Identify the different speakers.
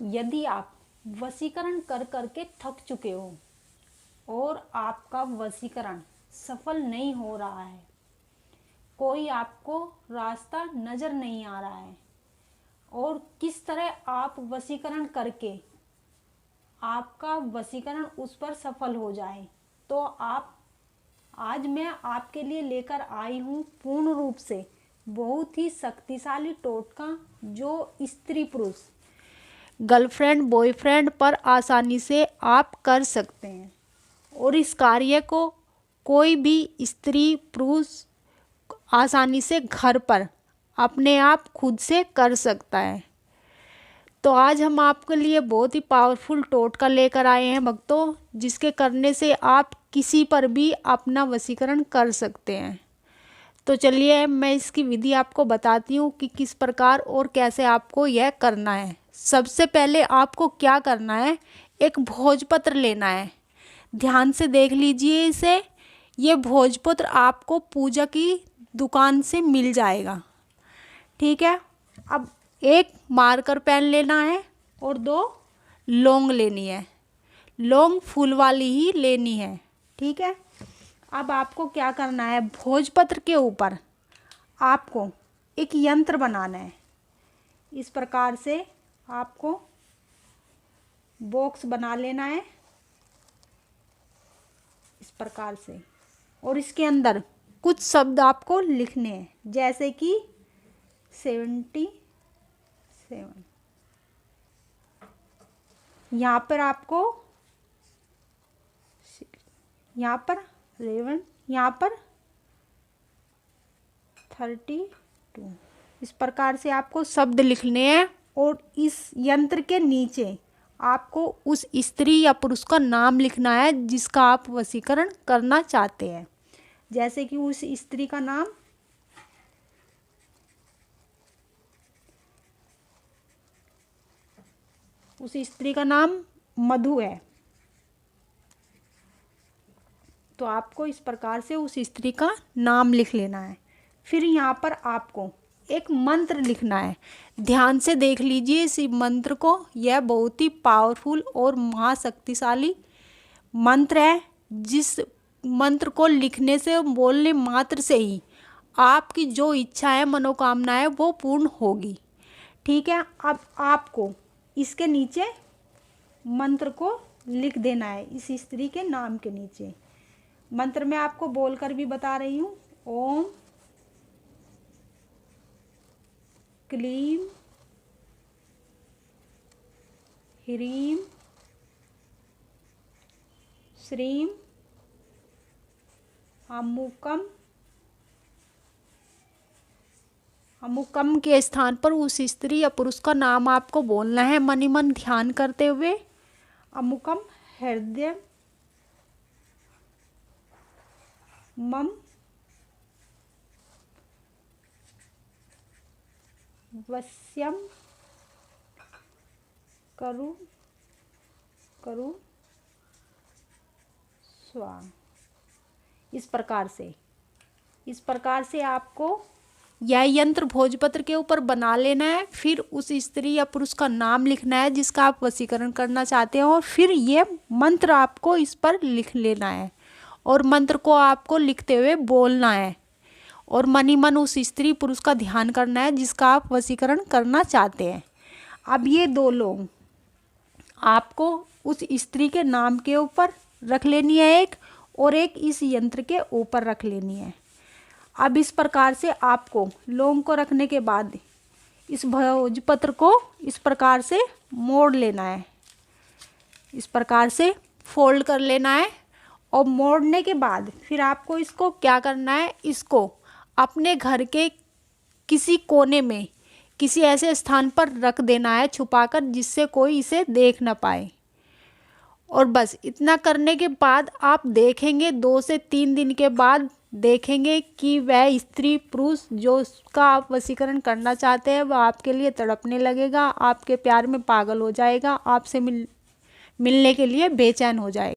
Speaker 1: यदि आप वशीकरण कर करके थक चुके हो और आपका वशीकरण सफल नहीं हो रहा है, कोई आपको रास्ता नज़र नहीं आ रहा है और किस तरह आप वशीकरण करके आपका वशीकरण उस पर सफल हो जाए, तो आज मैं आपके लिए लेकर आई हूँ पूर्ण रूप से बहुत ही शक्तिशाली टोटका जो स्त्री पुरुष गर्लफ्रेंड बॉयफ्रेंड पर आसानी से आप कर सकते हैं और इस कार्य को कोई भी स्त्री पुरुष आसानी से घर पर अपने आप खुद से कर सकता है। तो आज हम आपके लिए बहुत ही पावरफुल टोटका लेकर आए हैं भक्तों, जिसके करने से आप किसी पर भी अपना वशीकरण कर सकते हैं। तो चलिए मैं इसकी विधि आपको बताती हूँ कि किस प्रकार और कैसे आपको यह करना है। सबसे पहले आपको क्या करना है, एक भोजपत्र लेना है। ध्यान से देख लीजिए इसे। ये भोजपत्र आपको पूजा की दुकान से मिल जाएगा, ठीक है। अब एक मार्कर पेन लेना है और 2 लौंग लेनी है। लौंग फूल वाली ही लेनी है, ठीक है। अब आपको क्या करना है, भोजपत्र के ऊपर आपको एक यंत्र बनाना है। इस प्रकार से आपको बॉक्स बना लेना है इस प्रकार से, और इसके अंदर कुछ शब्द आपको लिखने हैं, जैसे कि 77, यहाँ पर आपको यहाँ पर 11, यहाँ पर 32, इस प्रकार से आपको शब्द लिखने हैं। और इस यंत्र के नीचे आपको उस स्त्री या पुरुष का नाम लिखना है जिसका आप वशीकरण करना चाहते हैं। जैसे कि उस स्त्री का नाम मधु है, तो आपको इस प्रकार से उस स्त्री का नाम लिख लेना है। फिर यहाँ पर आपको एक मंत्र लिखना है। ध्यान से देख लीजिए इस मंत्र को। यह बहुत ही पावरफुल और महाशक्तिशाली मंत्र है, जिस मंत्र को लिखने से बोलने मात्र से ही आपकी जो इच्छा है, मनोकामना है, वो पूर्ण होगी, ठीक है। अब आपको इसके नीचे मंत्र को लिख देना है, इस स्त्री के नाम के नीचे। मंत्र मैं आपको बोलकर भी बता रही हूँ। ओम क्लीम ह्रीम श्रीम अमुकम। अमुकम के स्थान पर उस स्त्री या पुरुष का नाम आपको बोलना है मन ही मन ध्यान करते हुए। अमुकम हृदय मम वश्यम करु स्वाम। इस प्रकार से आपको यह यंत्र भोजपत्र के ऊपर बना लेना है। फिर उस स्त्री या पुरुष का नाम लिखना है जिसका आप वशीकरण करना चाहते हैं, और फिर ये मंत्र आपको इस पर लिख लेना है और मंत्र को आपको लिखते हुए बोलना है और मन ही मन उस स्त्री पुरुष का ध्यान करना है जिसका आप वशीकरण करना चाहते हैं। अब ये 2 लोग आपको उस स्त्री के नाम के ऊपर रख लेनी है एक, और एक इस यंत्र के ऊपर रख लेनी है। अब इस प्रकार से आपको लौंग को रखने के बाद इस भोजपत्र को इस प्रकार से मोड़ लेना है, इस प्रकार से फोल्ड कर लेना है। और मोड़ने के बाद फिर आपको इसको क्या करना है, इसको अपने घर के किसी कोने में किसी ऐसे स्थान पर रख देना है छुपाकर, जिससे कोई इसे देख ना पाए। और बस इतना करने के बाद आप देखेंगे 2 से 3 दिन के बाद देखेंगे कि वह स्त्री पुरुष जो उसका आप वशीकरण करना चाहते हैं वह आपके लिए तड़पने लगेगा, आपके प्यार में पागल हो जाएगा, आपसे मिलने के लिए बेचैन हो जाएगा।